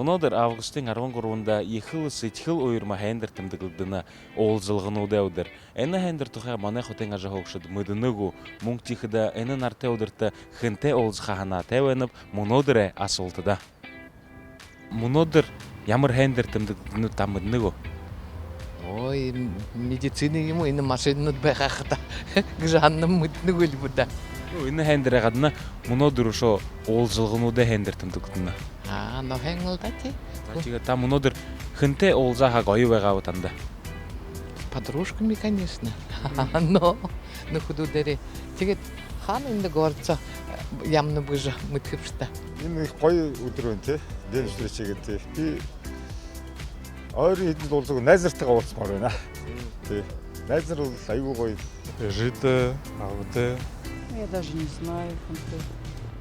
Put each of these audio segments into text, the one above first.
Өнөөдөр августын 13-нд ихэл сэтгэл уярма хайндар тэмдэглэдэнэ уулзалгануудаа өдөр. Энэ хайндар тухай манай хотын ажил хөөгшөд мэднэгүү мөнгө тихэд энэ нартай өдөрт хэнтэй уулзах ханаа тавьнав өнөөдөр асуултада. Өнөөдөр ямар хайндар тэмдэглэдэнэ та мэднэгүү? Ой, медицины юм энэ машинууд байхаа та гэж ханам мэднэггүй л будаа. Энэ хайндараа гадна өнөөдөр шо уулзалгануудаа хайндар тэмдэглэдэнэ. Но хэнгэл дати. Тэгээд та өнөөдөр хэнтэй уулзахаа гоё байгаа уу танда? Подружками, конечно. Но нөхөдүүдэрээ тэгээд хаана энэ горцоо ямна бужа мэдхэвчтэй. Энэ их гоё өдөр байна тий. Дэн шүрчээгээ тий. Би ойрын хэдэд уулзаг найзартайгаа уулзмаар байна. Тий. Найзар бол аюу гоё. Жида, авдэ. Я даже не знаю, хэнтэй.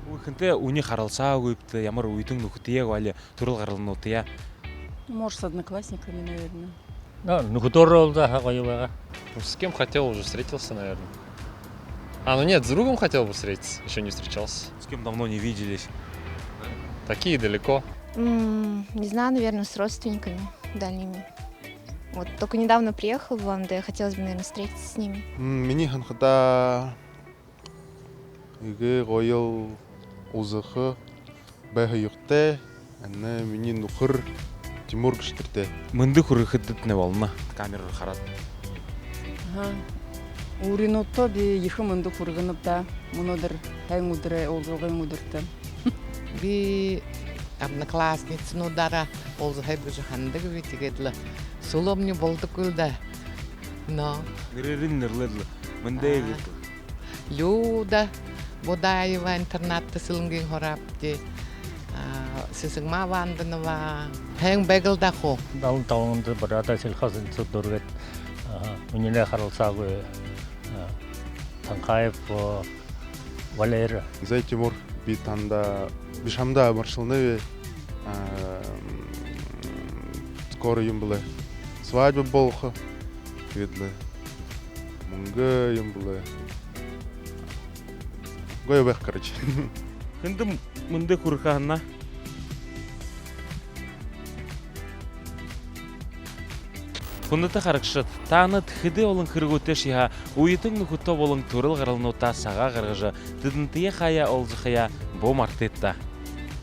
Хэнтэй үний харалсаагүй бит ямар үйдэн нөхдөйг вали төрөл гаралнуудаа. Может, с одноклассниками, наверное. Нөхөдөрөө уулзахаа гоё байгаа. С кем хотел, уже встретился, наверное. Ну нет, с другом хотел бы встретиться, еще не встречался. С кем давно не виделись. Такие далеко. Не знаю, наверное, с родственниками дальними. Вот только недавно приехал в ЛМД, хотелось бы, наверное, встретиться с ними. Миний ханхада игэ гоё узах байх югтай. Ана миний нөхөр Тимур гişтэртэй. Мөндө хүрэхэд нэ болно. Камераар хараад. Өөрийнхөө би ихэн мөндөг хүргэнэв да. Өнөөдөр хайн өдрөө уулзгын өдөртөө. Би одноклассницнуудаараа уулзахыг гэж хандаг би тэгээд л суломны болдоггүй л да. Нэрээр нь нэрлэл мөндөө гэдэг. Люда Бодаева интернатта сэлэнгийн хорапти сисэгма ванданава хайн бэгэлдахо. Даун таунд барата сэлхасан зүдөргэт үнэнэ харалсаагүй танхайф Валер. Зай Тимур би танда би шамда маршалны скоро юм блэ. Свадьба болох. Тэгээд л мөнгө юм блэ. Гоё байх гэж. Хэндэ мөндө хүрэх хана. Хүндэт харагшд таанад хэдэ болон хэрэгүүтэй шиха уйдэн нөхөтөө болон төрөл гаралнуудаа сагаа гаргаж тэдэнтээ хаяа уулзахая буу мартетта.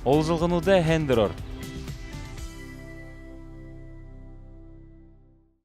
Уулзалгануудаа хайндараар